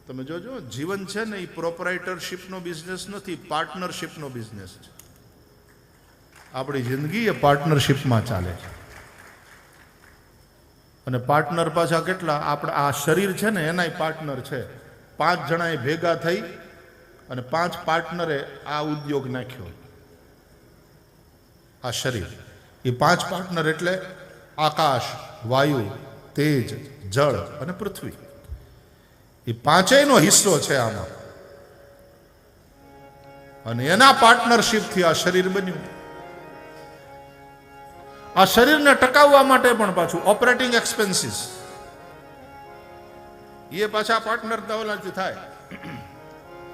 તમે જોજો, જીવન છે ને એ પ્રોપરાઇટરશિપનો બિઝનેસ નથી, પાર્ટનરશિપનો બિઝનેસ છે. આપણી જિંદગી એ પાર્ટનરશિપમાં ચાલે છે. અને પાર્ટનર પાછા કેટલા? આપણા આ શરીર છે ને એનાય પાર્ટનર છે. 5 જણાએ ભેગા થઈ અને 5 પાર્ટનરે આ ઉદ્યોગ નાખ્યો. આ શરીર, એ 5 પાર્ટનર એટલે આકાશ, વાયુ, તેજ, જળ અને પૃથ્વી. એ પાંચેયનો હિસ્સો છે આમાં. અને એના પાર્ટનરશિપથી આ શરીર બન્યું. આ શરીરને ટકાવવા માટે પણ પાછું ઓપરેટિંગ એક્સપેન્સીસ એ પાછા પાર્ટનર દવલાથી થાય.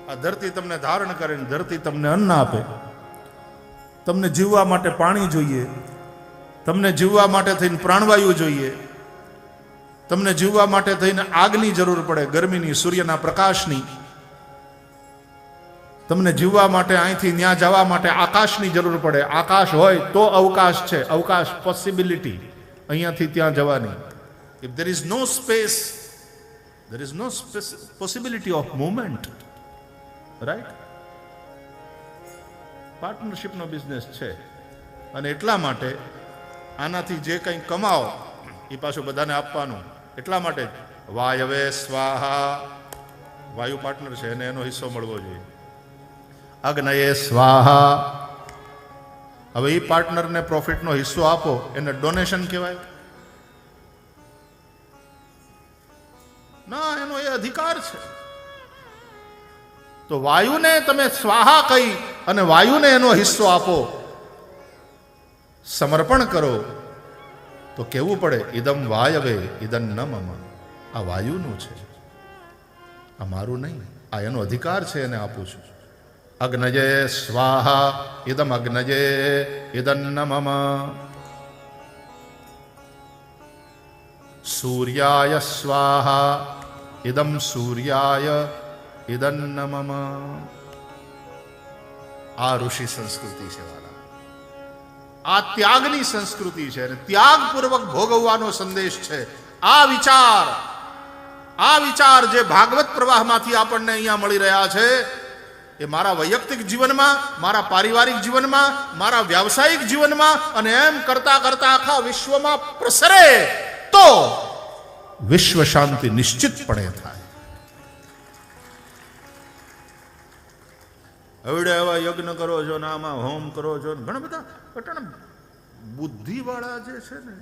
આ ધરતી તમને ધારણ કરે, ધરતી તમને અન્ન આપે. તમને જીવવા માટે પાણી જોઈએ, તમને જીવવા માટે થઈને પ્રાણવાયુ જોઈએ, તમને જીવવા માટે થઈને આગની જરૂર પડે, ગરમીની, સૂર્યના પ્રકાશની. તમને જીવવા માટે અહીંથી ત્યાં જવા માટે આકાશની જરૂર પડે. આકાશ હોય તો અવકાશ છે, અવકાશ પોસિબિલિટી અહીંયાથી ત્યાં જવાની. If there is no space, there is no possibility of movement, right? પાર્ટનરશિપનો બિઝનેસ છે. અને એટલા માટે આનાથી જે કંઈ કમાઓ એ પાછું બધાને આપવાનું. એટલા માટે વાયવે સ્વાહા, વાયુ પાર્ટનર છે એને એનો હિસ્સો મળવો જોઈએ. અગ્નયે સ્વાહા, હવે એ પાર્ટનરને પ્રોફિટનો હિસ્સો આપો, એને ડોનેશન કહેવાય ના? એનો એ અધિકાર છે. તો વાયુને તમે સ્વાહા કહી અને વાયુને એનો હિસ્સો આપો, સમર્પણ કરો, તો કેવું પડે? ઇદમ વાયવે ઇદમ ન મમ. આ વાયુનું છે, આ મારું નહીં. આ એનો અધિકાર છે, એને આપું છું. અગ્નજે સ્વાહા ઇદમ અગ્નજે ઇદમ ન મમ. સૂર્યાય સ્વાહા ઇદમ સૂર્યાય ઇદમ ન મમ. આ ઋષિ સંસ્કૃતિ છે વાલા. આ ત્યાગની સંસ્કૃતિ છે અને ત્યાગપૂર્વક ભોગવવાનો સંદેશ છે. આ વિચાર જે ભાગવત પ્રવાહમાંથી આપણને અહીંયા મળી રહ્યા છે, એ મારા વૈયક્તિક જીવનમાં, મારા પારિવારિક જીવનમાં, મારા વ્યાવસાયિક જીવનમાં અને એમ કરતા કરતા આખા વિશ્વમાં પ્રસરે તો વિશ્વ શાંતિ નિશ્ચિતપણે થાય. હવે એવા યજ્ઞ કરો છો ને આમાં હોમ કરો છો ને ઘણા બધા અટાણે બુદ્ધિવાળા જે છે ને,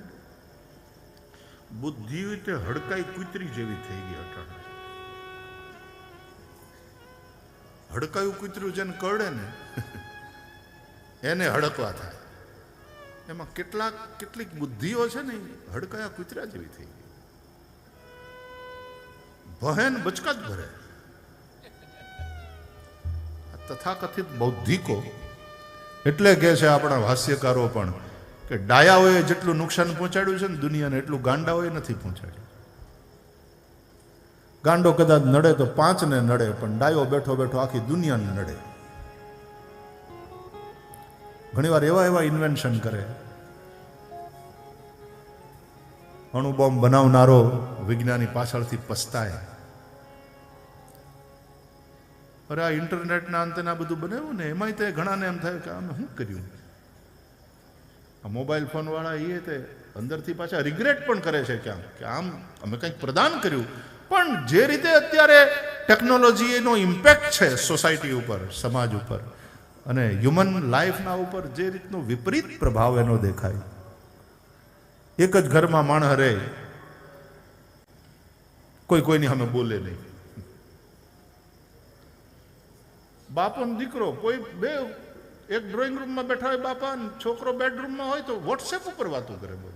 બુદ્ધિ તે હડકાઈ કૂતરી જેવી થઈ ગઈ. અટાણે હડકાયું કૂતરું જેને કરડે ને એને હડકવા થાય. એમાં કેટલીક બુદ્ધિઓ છે ને હડકાયા કૂતરા જેવી થઈ ગઈ. બહેન બચકા જ ભરે. તથાકથિત બૌદ્ધિકો એટલે કે છે આપણા ભાષ્યકારો પણ કે ડાયાઓએ જેટલું નુકસાન પહોંચાડ્યું છે ને દુનિયાને, એટલું ગાંડાઓએ નથી પહોંચાડ્યું. ગાંડો કદાચ નડે તો 5 ને નડે, પણ ડાયો બેઠો બેઠો આખી દુનિયાને નડે. ઘણીવાર એવા ઇન્વેન્શન કરે. અણુબોમ્બ બનાવનારો વિજ્ઞાની પાછળથી પસ્તાય. અરે આ ઇન્ટરનેટના અંતે આ બધું બનાવ્યું ને, એમાંય તે ઘણાને એમ થાય કે અમે શું કર્યું. આ મોબાઈલ ફોન વાળા એ તે અંદરથી પાછા રિગ્રેટ પણ કરે છે ક્યાંક કે આમ અમે કંઈક પ્રદાન કર્યું. પણ જે રીતે અત્યારે ટેકનોલોજીનો ઇમ્પેક્ટ છે સોસાયટી ઉપર, સમાજ ઉપર અને હ્યુમન લાઈફના ઉપર, જે રીતનો વિપરીત પ્રભાવ એનો દેખાય. એક જ ઘરમાં માણસ રહે, કોઈની સામે બોલે નહીં. બાપો ને દીકરો કોઈ બે એક ડ્રોઈંગ રૂમમાં બેઠા હોય, બાપા છોકરો બેડરૂમમાં હોય તો વોટ્સએપ ઉપર વાતો કરે. બોલ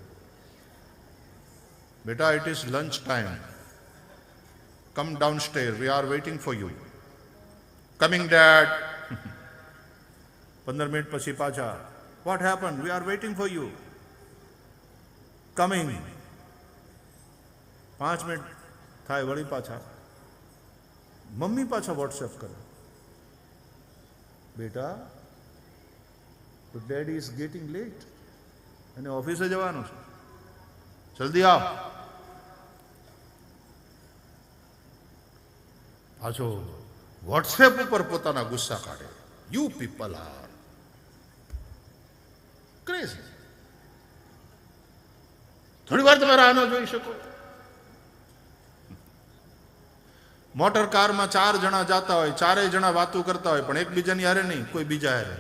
બેટા, it is lunch time, come downstair, we are waiting for you. Coming dad. 15 minute પછી પાછા, what happen, we are waiting for you. Coming. 5 minute થાય વળી પાછા મમ્મી પાછા વોટ્સએપ કરે, બેટા ડેડી ઇઝ ગેટિંગ લેટ, અને ઓફિસે જવાનું છે, જલ્દી આવ. પાછો વોટ્સએપ ઉપર પોતાના ગુસ્સા કાઢે. You people are crazy. થોડી વાર તમે રાહ ન જોઈ શકો. મોટર કારમાં 4 જણા જાતા હોય, 4 જણા વાતો કરતા હોય, પણ એકબીજાની હારે નહીં, કોઈ બીજા હારે.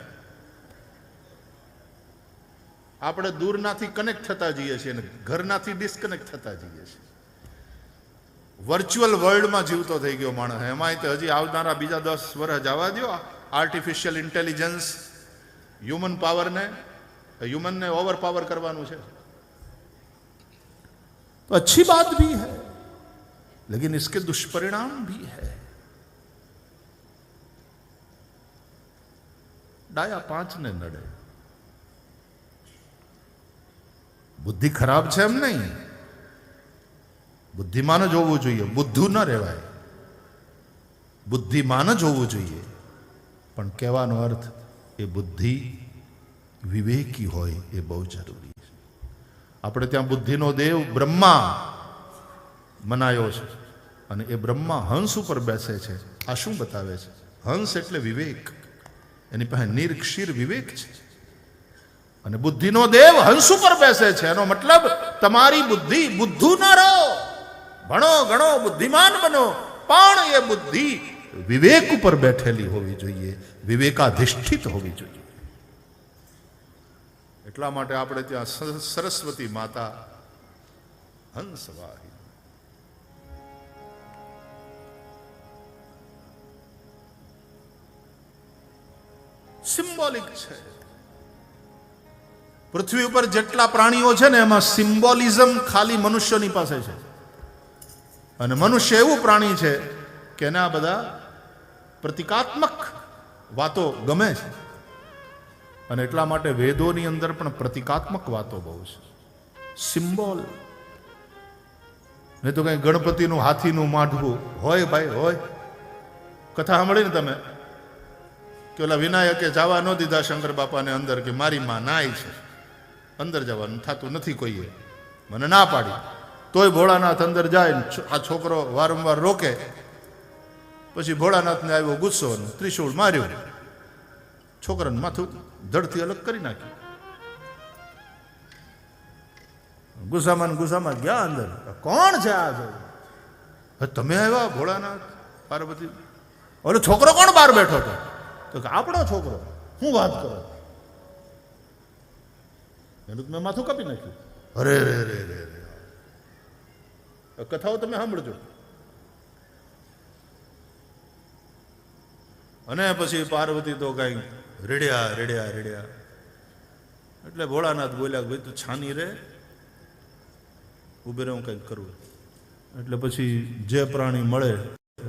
આપણે દૂરનાથી કનેક્ટ થતા જઈએ છીએ અને ઘરનાથી ડિસ્કનેક્ટ થતા જઈએ છીએ. વર્ચ્યુઅલ વર્લ્ડમાં જીવતો થઈ ગયો માણસ. એમાંય તો હજી આવનારા બીજા 10 વર્ષ જવા દો. આર્ટિફિશિયલ ઇન્ટેલિજન્સ હ્યુમનને ઓવર પાવર કરવાનું છે. तो अच्छी बात भी है, लेकिन इसके दुष्परिणाम भी है. डाया 5 ने नड़े. बुद्धि खराब છે એમ નહીં, બુદ્ધિમાન જ હોવું જોઈએ, બુદ્ધુ ન રહેવાય, બુદ્ધિમાન જ હોવું જોઈએ. પણ કહેવાનો અર્થ એ બુદ્ધિ વિવેકી હોય એ બહુ જરૂરી છે. આપણે ત્યાં બુદ્ધિનો દેવ બ્રહ્મા મનાયો છે અને એ બ્રહ્મા હંસ ઉપર બેસે છે. આ શું બતાવે છે? હંસ એટલે વિવેક, એની પાસે નિર્ક્ષીર વિવેક છે. અને બુદ્ધિનો દેવ હંસ ઉપર બેસે છે. એનો મતલબ તમારી બુદ્ધિ બુદ્ધુ ન રહો, ભણો ગણો બુદ્ધિમાન બનો, પણ એ બુદ્ધિ વિવેક ઉપર બેઠેલી હોવી જોઈએ, વિવેકાધિષ્ઠિત હોવી જોઈએ. એટલા માટે આપણે ત્યાં સરસ્વતી માતા હંસવાહી. સિમ્બોલિક છે. પૃથ્વી ઉપર જેટલા પ્રાણીઓ છે ને એમાં સિમ્બોલિઝમ ખાલી મનુષ્યની પાસે છે. અને મનુષ્ય એવું પ્રાણી છે કે એને આ બધા પ્રતિકાત્મક વાતો ગમે છે. અને એટલા માટે વેદોની અંદર પણ પ્રતિકાત્મક વાતો બહુ છે, સિમ્બોલ. નહીં તો કઈ ગણપતિનું હાથીનું માઢવું હોય ભાઈ હોય. કથા સાંભળી ને તમે કે ઓલા વિનાયકે જવા ન દીધા શંકર બાપાને અંદર, કે મારી માં નાય છે, અંદર જવાનું થતું નથી કોઈએ, મને ના પાડી. તોય ભોળાનાથ અંદર જાય. આ છોકરો વારંવાર રોકે. પછી ભોળાનાથને આવ્યો ગુસ્સો, ત્રિશૂળ માર્યું, છોકરાનું માથું ધડથી અલગ કરી નાખ્યું. ગુસ્સામાં ગયા અંદર. કોણ છે આ? તમે આવ્યા ભોળાનાથ પાર્વતી? ઓલો છોકરો કોણ બહાર બેઠો હતો? તો કે આપણો છોકરો. શું વાત કરો? એનું મેં માથું કાપી નાખ્યું. અરે રે રે રે રે. કથાઓ તમે સાંભળજો. અને પછી પાર્વતી તો કઈ રેડ્યા. એટલે ભોળાનાથ બોલ્યા, ભાઈ તું છાની રે, ઉભે રહે, હું કંઈક કરું. એટલે પછી જે પ્રાણી મળે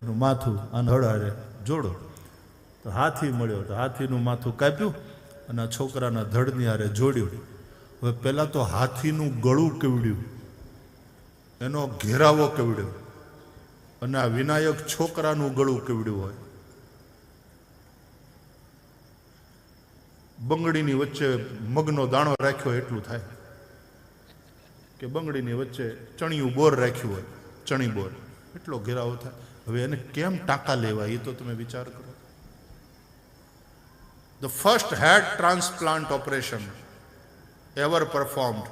એનું માથું આને હળારે જોડો. તો હાથી મળ્યો, તો હાથીનું માથું કાપ્યું અને આ છોકરાના ધડની હારે જોડ્યું. હવે પહેલાં તો હાથીનું ગળું કેવડ્યું, એનો ઘેરાવો કેવડ્યો, અને આ વિનાયક છોકરાનું ગળું કેવડ્યું હોય. બંગડીની વચ્ચે મગનો દાણો રાખ્યો એટલું થાય, કે બંગડીની વચ્ચે ચણિયું બોર રાખ્યું હોય, ચણી બોર, એટલો ઘેરાવો થાય. હવે એને કેમ ટાંકા લેવા એ તો તમે વિચાર કરો. The first head transplant operation ever performed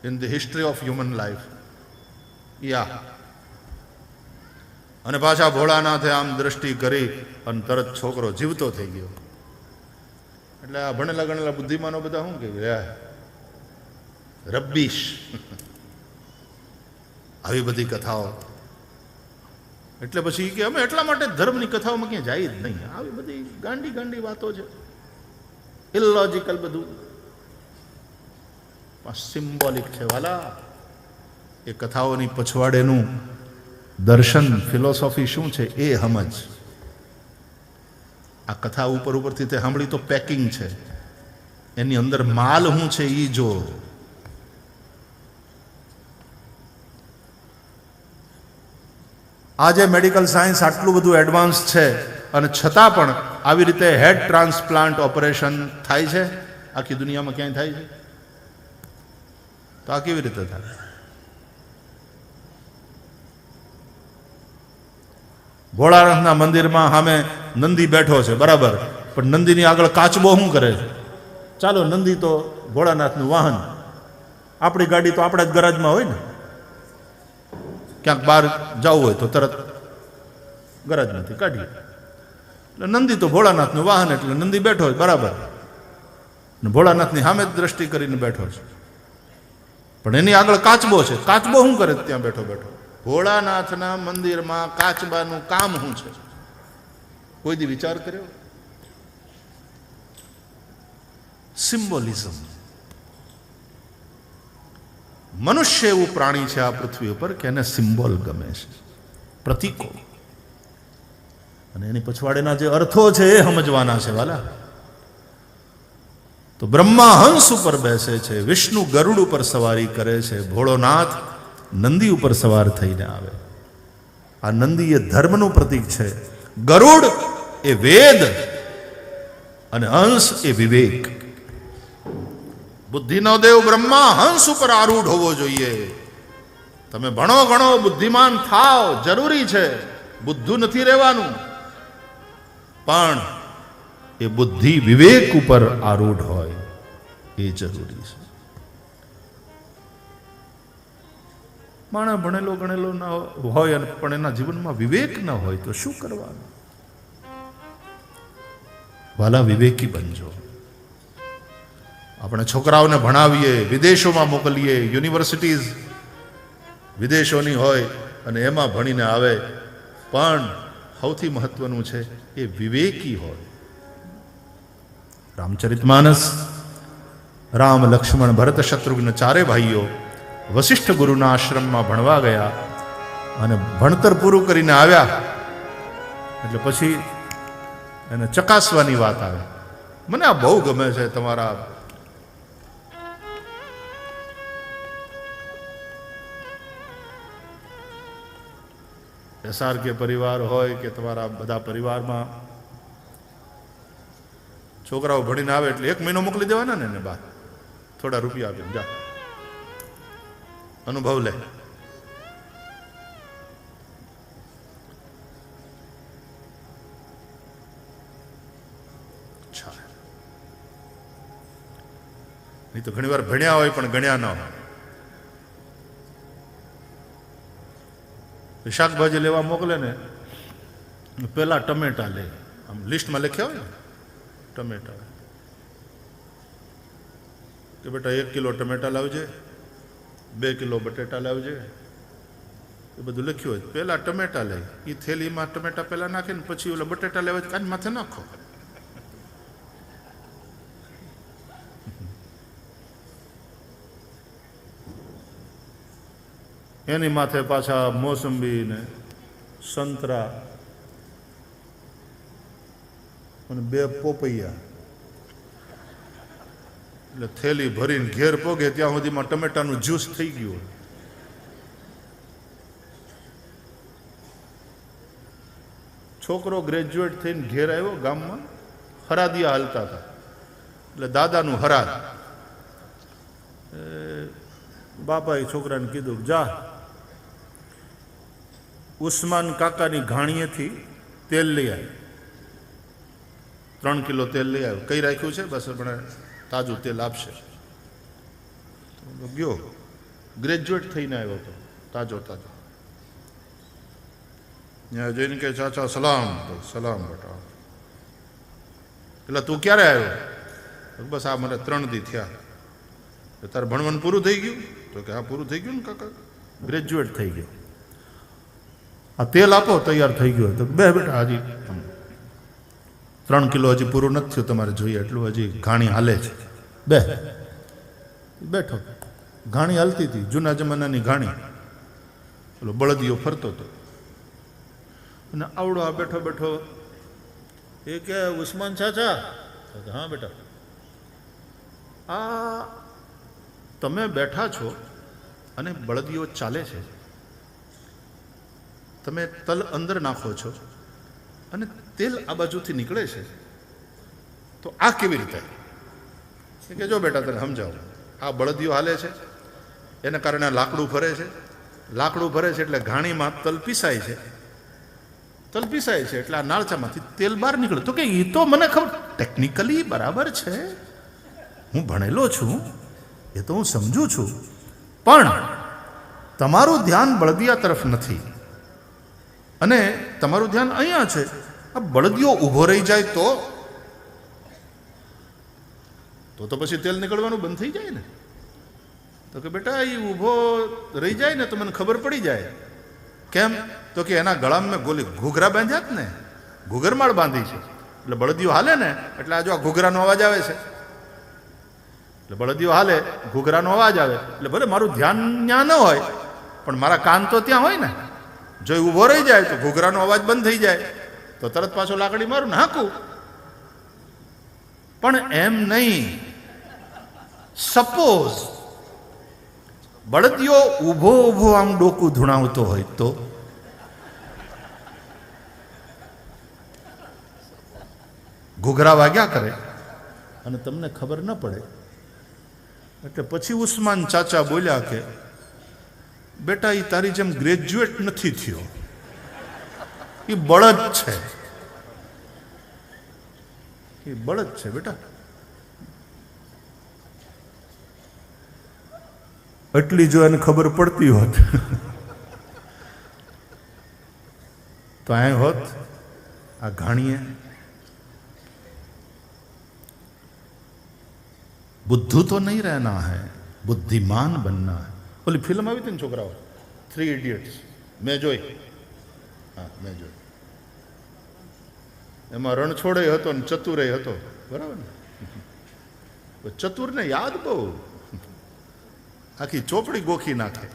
in the history of human life. અને પાછા ભોળાનાથે આમ દ્રષ્ટિ કરી અને તરત છોકરો જીવતો થઈ ગયો. એટલે આ ભણેલા ગણેલા બુદ્ધિમાનો બધા શું કે રબ્બીશ. આવી બધી કથાઓ. એટલે પછી કે અમે એટલા માટે ધર્મની કથાઓમાં ક્યાંય જાય જ નહીં. આવી બધી ગાંડી વાતો છે, ઇલોજિકલ બધું. સિમ્બોલિક છે વાલા. એ કથાઓની પછવાડેનું દર્શન, ફિલોસોફી શું છે એ સમજ. આ કથા ઉપરથી તે સાંભળી તો પેકિંગ છે, એની અંદર માલ શું છે એ જો. આજે મેડિકલ સાયન્સ આટલું બધું એડવાન્સ છે અને છતાં પણ આવી રીતે હેડ ટ્રાન્સપ્લાન્ટ ઓપરેશન થાય છે આખી દુનિયામાં ક્યાંય થાય છે? તો આ કેવી રીતે થાય? ભોળાનાથના મંદિરમાં સામે નંદી બેઠો છે, બરાબર, પણ નંદીની આગળ કાચબો શું કરે છે? ચાલો, નંદી તો ભોળાનાથનું વાહન, આપણી ગાડી તો આપણા જ ગરાજમાં હોય ને, ક્યાંક બહાર જવું હોય તો તરત ગરાજમાંથી કાઢીએ. એટલે નંદી તો ભોળાનાથનું વાહન, એટલે નંદી બેઠો હોય, બરાબર, ને ભોળાનાથની સામે જ દ્રષ્ટિ કરીને બેઠો છે, પણ એની આગળ કાચબો છે. કાચબો શું કરે ત્યાં બેઠો બેઠો? ભોળાનાથના મંદિરમાં કાચબાનું કામ શું છે? કોઈ દી વિચાર કર્યો? સિમ્બોલિઝમ. મનુષ્ય એવું પ્રાણી છે આ પૃથ્વી ઉપર કે એને સિમ્બોલ ગમે છે, પ્રતીકો, અને એની પછવાડેના જે અર્થો છે એ સમજવાના છે વાલા. તો બ્રહ્મા હંસ ઉપર બેસે છે, વિષ્ણુ ગરુડ ઉપર સવારી કરે છે, ભોળોનાથ નંદી ઉપર સવાર થઈને આવે. આ નંદી એ ધર્મનું પ્રતીક છે, ગરુડ એ વેદ, અને હંસ એ વિવેક. બુદ્ધિનો દેવ બ્રહ્મા હંસ ઉપર આરૂઢ હોવો જોઈએ. તમે ભણો ગણો બુદ્ધિમાન થાવ, જરૂરી છે, બુદ્ધુ નથી રહેવાનું, પણ એ બુદ્ધિ વિવેક ઉપર આરૂઢ હોય એ જરૂરી છે. માણસ ભણેલો ગણેલો ના હોય પણ એના જીવનમાં વિવેક ન હોય તો શું કરવાનું? વાલા, વિવેકી બનજો. આપણે છોકરાઓને ભણાવીએ, વિદેશોમાં મોકલીએ, યુનિવર્સિટીઝ વિદેશોની હોય અને એમાં ભણીને આવે, પણ સૌથી મહત્વનું છે એ વિવેકી હોય. રામચરિતમાનસ, રામ, લક્ષ્મણ, ભરત, શત્રુઘ્ન ચારે ભાઈઓ વશિષ્ઠ ગુરુના આશ્રમમાં ભણવા ગયા અને ભણતર પૂરું કરીને આવ્યા એટલે પછી એને ચકાસવાની વાત આવે. મને આ બહુ ગમે છે, તમારા SRK પરિવાર હોય કે તમારા બધા પરિવારમાં છોકરાઓ ભણીને આવે એટલે 1 મહિનો મોકલી દેવાના ને એને બહાર, થોડા રૂપિયા આપીને, જા અનુભવ લે. નહીં તો ઘણી વાર ભણ્યા હોય પણ ગણ્યા ન હોય. શાકભાજી લેવા મોકલે ને, પેલા ટમેટા લે, આમ લિસ્ટમાં લખ્યા હોય ને ટમેટા, કે બેટા 1 કિલો ટમેટા લાવજે, 2 કિલો બટેટા લાવજે, એ બધું લખ્યું હોય. પેલા ટમેટા લે, એ થેલીમાં ટમેટા પેલા નાખે ને પછી ઓલા બટેટા લેવા કાન માથે નાખો. એની માથે પાછા મોસંબી ને સંતરા અને 2 પોપૈયા, એટલે થેલી ભરીને ઘેર પોગે ત્યાં સુધીમાં ટમેટાનું જ્યુસ થઈ ગયું. છોકરો ગ્રેજ્યુએટ થઈને ઘેર આવ્યો, ગામમાં હરાદિયા હાલતા હતા, એટલે દાદાનું હરાદ. બાપાએ છોકરાને કીધું, જા ઉસ્માન કાકાની ઘાણીએથી તેલ લઈ આવ્યો, 3 કિલો તેલ લઈ આવ્યો. કઈ રાખ્યું છે? બસ પણ તાજું તેલ આપશે. ગયો, ગ્રેજ્યુએટ થઈને આવ્યો હતો, તાજો તાજો. ત્યાં જોઈને કે ચાચા સલામ. સલામ બેટા. એટલે તું ક્યારે આવ્યો? બસ આ મને 3 દી થયા. તારે ભણવાનું પૂરું થઈ ગયું? તો કે હા પૂરું થઈ ગયું ને કાકા, ગ્રેજ્યુએટ થઈ ગયો. આ તેલ આપો, તૈયાર થઈ ગયો. તો બે બેટા, હજી 3 કિલો હજી પૂરું નથી થયું, તમારે જોઈએ એટલું હજી ઘાણી હાલે છે. બેઠો, ઘાણી હાલતી હતી, જૂના જમાનાની ઘાણી, પેલો બળદિયો ફરતો હતો. અને આવડો આ બેઠો બેઠો એ કે ઉસ્માન ચાચા. હા બેટા, આ તમે બેઠા છો અને બળદિયો ચાલે છે, તમે તલ અંદર નાખો છો અને તેલ આ બાજુથી નીકળે છે, તો આ કેવી રીતે? કે જો બેટા તને સમજાવું, આ બળદિયો હાલે છે, એને કારણે લાકડું ફરે છે, લાકડું ફરે છે એટલે ઘાણીમાં તલ પીસાય છે, તલ પીસાય છે એટલે આ નાળચામાંથી તેલ બહાર નીકળે. તો કે એ તો મને ખબર, ટેકનિકલી બરાબર છે, હું ભણેલો છું, એ તો હું સમજુ છું, પણ તમારું ધ્યાન બળદિયા તરફ નથી અને તમારું ધ્યાન અહીંયા છે. આ બળદિયો ઊભો રહી જાય તો પછી તેલ નીકળવાનું બંધ થઈ જાય ને. તો કે બેટા એ ઊભો રહી જાય ને તો મને ખબર પડી જાય. કેમ? તો કે એના ગળામાં મેં ગોલી ઘૂઘરા બાંધ્યા જ ને, ઘૂઘરમાળ બાંધી છે, એટલે બળદિયો હાલે ને એટલે આ જો આ ઘૂઘરાનો અવાજ આવે છે, એટલે બળદિયો હાલે, ઘૂઘરાનો અવાજ આવે એટલે ભલે મારું ધ્યાન ત્યાં ન હોય પણ મારા કાન તો ત્યાં હોય ને. જો એ ઊભો રહી જાય તો ઘૂઘરાનો અવાજ બંધ થઈ જાય, તો તરત પાછો લાકડી મારું ને હાંકું. પણ એમ નહીં. સપોઝ બળદિયો ઊભો ઊભો આમ ડોકું ધૂણાવતો હોય તો ઘૂઘરા વાગ્યા કરે અને તમને ખબર ન પડે. એટલે પછી ઉસ્માન ચાચા બોલ્યા કે બેટા એ તારી જેમ ગ્રેજ્યુએટ નથી થયો, એ બળદ છે, એ બળદ છે બેટા. એટલી જો એને ખબર પડતી હોત તો અહીં હોત આ ઘાણીએ बुद्धू तो नहीं रहना है, बुद्धिमान बनना है. बोली फिल्म આવી હતી ને છોકરાઓ, 3 Idiots, મેં જોઈ. હા મેં જોઈ. એમાં રણછોડે હતો ને ચતુરે હતો, બરાબર ને. ચતુરને યાદ બહુ, આખી ચોપડી ગોખી નાખે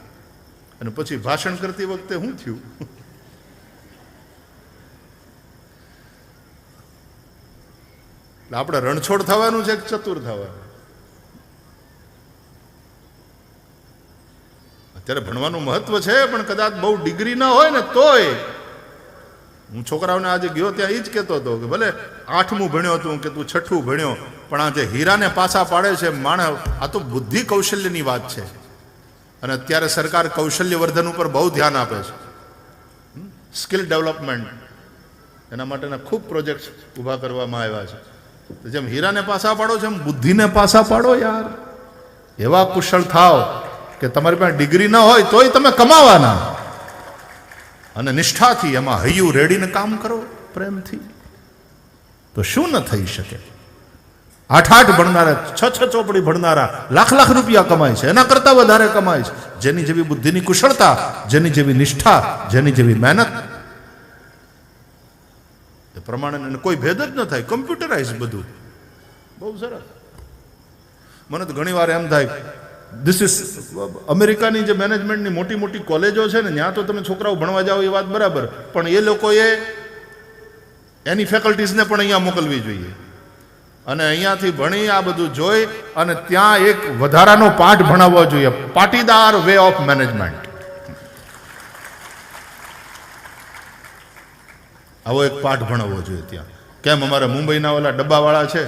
અને પછી ભાષણ કરતી વખતે શું થયું, આપણે રણછોડ થવાનું છે કે ચતુર થવાનું? ત્યારે ભણવાનું મહત્વ છે, પણ કદાચ બહુ ડિગ્રી ના હોય ને તોય. હું છોકરાઓને આજે ગયો ત્યાં એ જ કહેતો હતો કે ભલે 8મું ભણ્યો તું કે તું 6ઠું ભણ્યો, પણ આ જે હીરાને પાછા પાડે છે માણસ, આ તો બુદ્ધિ કૌશલ્યની વાત છે. અને અત્યારે સરકાર કૌશલ્યવર્ધન ઉપર બહુ ધ્યાન આપે છે, સ્કિલ ડેવલપમેન્ટ, એના માટેના ખૂબ પ્રોજેક્ટ્સ ઊભા કરવામાં આવ્યા છે. તો જેમ હીરાને પાછા પાડો છે એમ બુદ્ધિને પાછા પાડો યાર. એવા કુશળ થાવ કે તમારી પાસે ડિગ્રી ન હોય તોય તમે કમાવાના, અને નિષ્ઠાથી એમાં હૈયું રેડીને કામ કરો પ્રેમથી, તો શું ન થઈ શકે. 8 ભણનારા, 6 ચોપડી ભણનારા લાખ રૂપિયા કમાય છે, એના કરતા વધારે કમાય છે. જેની જેવી બુદ્ધિની કુશળતા, જેની જેવી નિષ્ઠા, જેની જેવી મહેનત, એ પ્રમાણે કોઈ ભેદ જ ન થાય. કમ્પ્યુટરાઇઝ બધું, બહુ સરસ. મને તો ઘણી વાર એમ થાય, ધીસ ઇઝ અમેરિકાની જે મેનેજમેન્ટની મોટી મોટી કોલેજો છે ને, ત્યાં તો તમે છોકરાઓ ભણવા જાઓ એ વાત બરાબર, પણ એ લોકોએ એની ફેકલ્ટીઝને પણ અહીંયા મોકલવી જોઈએ. અને અહીંયાથી ભણી આ બધું જોઈ અને ત્યાં એક વધારાનો પાઠ ભણાવવો જોઈએ, પાટીદાર વે ઓફ મેનેજમેન્ટ. આવો એક પાઠ ભણાવવો જોઈએ ત્યાં. કેમ અમારા મુંબઈના ઓલા ડબ્બાવાળા છે,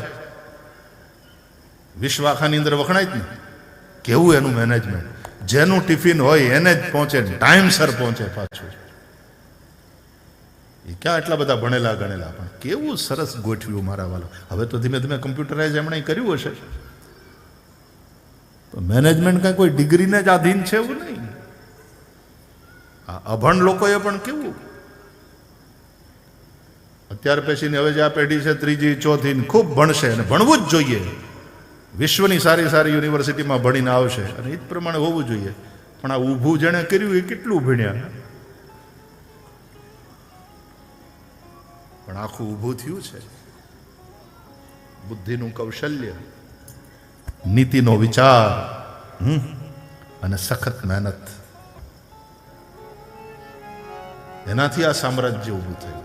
વિશ્વાખાની અંદર વખણાય જ ને, કેવું એનું મેનેજમેન્ટ, જેનું ટિફિન હોય એને જ પહોંચે, ટાઈમસર પહોંચે પાછું. એ ક્યાં એટલા બધા ભણેલા ગણેલા, પણ કેવું સરસ ગોઠવ્યું મારા વાલા. હવે તો ધીમે ધીમે કમ્પ્યુટરાઇઝ એમણે કર્યું હશે. તો મેનેજમેન્ટ કાંઈ કોઈ ડિગ્રીને જ આધીન છે એવું નહીં. આ અભણ લોકોએ પણ કેવું, અત્યાર પછીની હવે જે આ પેઢી છે 3જી 4થી ખૂબ ભણશે, અને ભણવું જ જોઈએ. વિશ્વની સારી સારી યુનિવર્સિટીમાં ભણીને આવશે, અને એ જ પ્રમાણે હોવું જોઈએ. પણ આ ઊભું જેણે કર્યું એ કેટલું ભણ્યા, પણ આખું ઊભું થયું છે. બુદ્ધિનું કૌશલ્ય, નીતિનો વિચાર, અને સખત મહેનત, એનાથી આ સામ્રાજ્ય ઊભું થયું.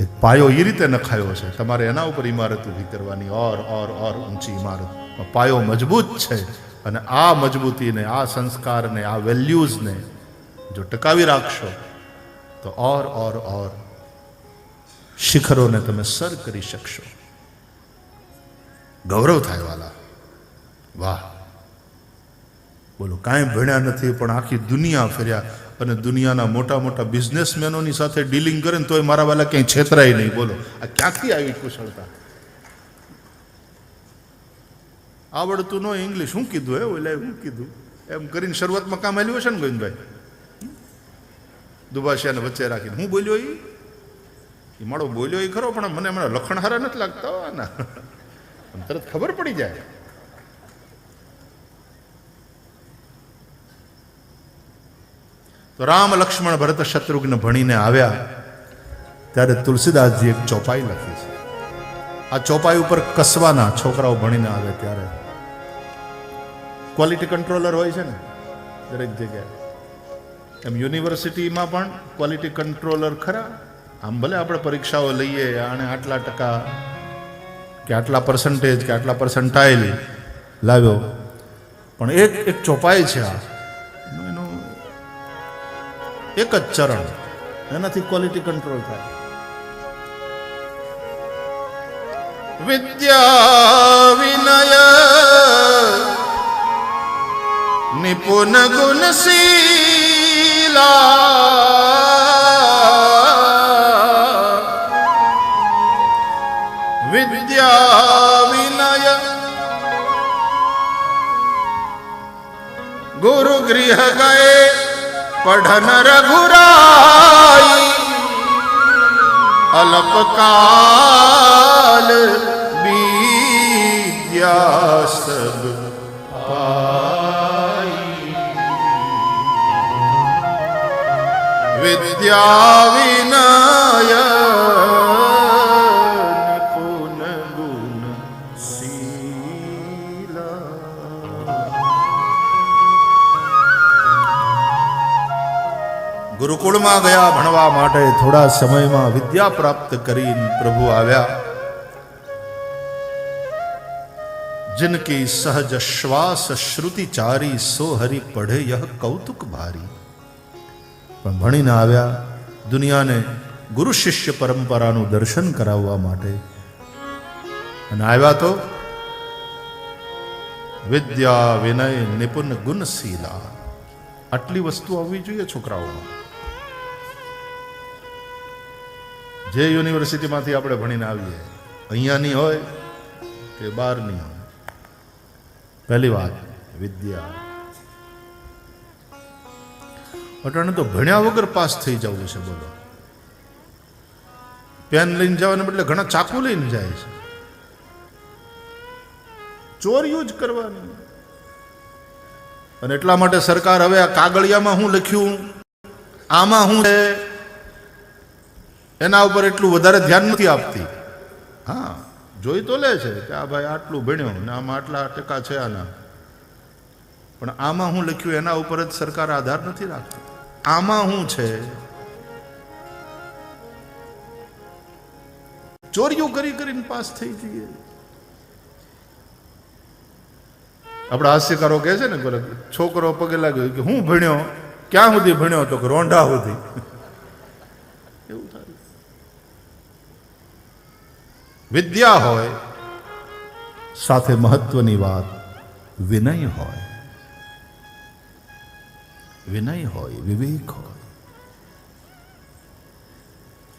એક પાયો એ રીતે નખાયો છે, તમારે એના ઉપર ઇમારત ઊભી કરવાની, ઓર ઊંચી ઇમારત. પાયો મજબૂત છે, અને આ મજબૂતીને, આ સંસ્કારને, આ વેલ્યુઝને જો ટકાવી રાખશો તો ઓર શિખરોને તમે સર કરી શકશો. ગૌરવ થાય વાલા. વાહ, બોલો કાંઈ ભણ્યા નથી પણ આખી દુનિયા ફર્યા અને દુનિયાના મોટા મોટા બિઝનેસમેનોની સાથે ડીલિંગ કરે ને તોય મારા વાલા ક્યાંય છેતરાય નહીં. બોલો આ ક્યાંથી આવી કુશળતા? આવડતું નો ઇંગ્લિશ શું કીધું હે ઓલા શું કીધું એમ કરીને શરૂઆતમાં કામ આલ્યું હશે ને ગોવિંદભાઈ, દુભાષિયાને વચ્ચે રાખીને હું બોલ્યો એ મારો બોલ્યો એ ખરો, પણ મને હમણાં લખણ હારા નથી લાગતા ના, તરત ખબર પડી જાય. તો રામ લક્ષ્મણ ભરત શત્રુઘ્ન ભણીને આવ્યા ત્યારે તુલસીદાસજી એક ચોપાઈ લખી છે. આ ચોપાઈ ઉપર કસવાના છોકરાઓ ભણીને આવે ત્યારે ક્વોલિટી કંટ્રોલર હોય છે ને દરેક જગ્યાએ, એમ યુનિવર્સિટીમાં પણ ક્વોલિટી કંટ્રોલર ખરા. આમ ભલે આપણે પરીક્ષાઓ લઈએ આને આટલા ટકા કે આટલા પર્સન્ટેજ કે આટલા પર્સન્ટાઇલ લાવ્યો, પણ એક ચોપાઈ છે આ, એનું એક જ ચરણ, એનાથી ક્વોલિટી કંટ્રોલ થાય. વિદ્યા વિનય નિપુન ગુણશીલા, વિદ્યા વિનય ગુરુ ગૃહ ગયે પઢન રઘુરાઈ, અલ્પકાલ વિદ્યા સબ પાઈ, વિદ્યા વિનય નિપુન ગુણ શીલા. ગુરુકુળમાં ગયા ભણવા માટે. થોડા સમયમાં વિદ્યા પ્રાપ્ત કરીને પ્રભુ આવ્યા. जिनकी सहज श्वास श्रुति चारी, સો હરિ પઢે યહ કૌતુક ભારી. પણ ભણીને આવ્યા દુનિયાને ગુરુ શિષ્ય પરંપરાનું દર્શન કરાવવા માટે, અને આવ્યા તો વિદ્યા વિનય નિપુન ગુણશીલા. આટલી વસ્તુ આવવી જોઈએ છોકરાઓમાં. જે યુનિવર્સિટીમાંથી આપણે ભણીને આવીએ, અહીંયાની હોય કે બહારની હોય, પહેલી વાત વિદ્યા. અટાણે તો ભણ્યા વગર પાસ થઈ જવું છે. બોલો, પેન લઈને જવાને બદલે ઘણા ચાકુ લઈને જાય છે. ચોરીઓ જ કરવાની. અને એટલા માટે સરકાર હવે આ કાગળિયામાં હું લખ્યું, આમાં હું છે, એના ઉપર એટલું વધારે ધ્યાન નથી આપતી. હા, જોઈ તો લે છે કે આ ભાઈ આટલું ભણ્યો ને આમાં આટલા ટકા છે આના, પણ આમાં હું લખ્યું એના ઉપર જ સરકાર આધાર નથી રાખતી. આમાં હું છે, ચોરીઓ કરી કરીને પાસ થઈ જઈએ. આપણા હાસ્યકારો કહે છે ને, છોકરો પગે લાગ્યો કે હું ભણ્યો, ક્યાં સુધી ભણ્યો? તો રોંઢા સુધી. એવું થાય. વિદ્યા હોય સાથે મહત્વની વાત વિનય હોય. વિનય હોય, વિવેક હોય.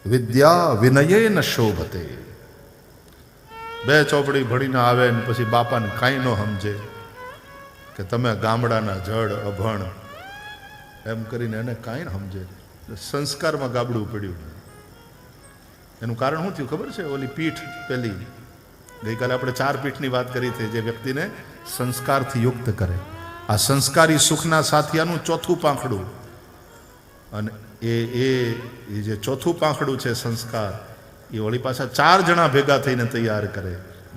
વિદ્યા વિનયેન શોભતે. બે ચોપડી ભણીને આવે ને પછી બાપાને કાંઈ ન સમજે કે તમે ગામડાના જડ અભણ એમ કરીને એને કાંઈ ન સમજે. સંસ્કારમાં ગાબડું પડ્યું. એનું કારણ શું થયું ખબર છે? ઓલી પીઠ પેલી ગઈકાલે આપણે 4 પીઠની વાત કરી હતી, જે વ્યક્તિને સંસ્કારથી યુક્ત કરે. આ સંસ્કારી સુખના સાથિયાનું ચોથું પાંખડું, અને એ જે ચોથું પાંખડું છે સંસ્કાર, એ વળી પાછા 4 જણા ભેગા થઈને તૈયાર કરે.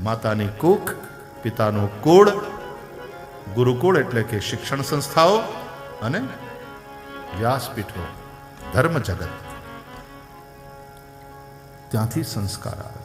માતાની કુખ, પિતાનું કુળ, ગુરુકુળ એટલે કે શિક્ષણ સંસ્થાઓ, અને વ્યાસપીઠો, ધર્મ જગત. ત્યાંથી સંસ્કાર આવે.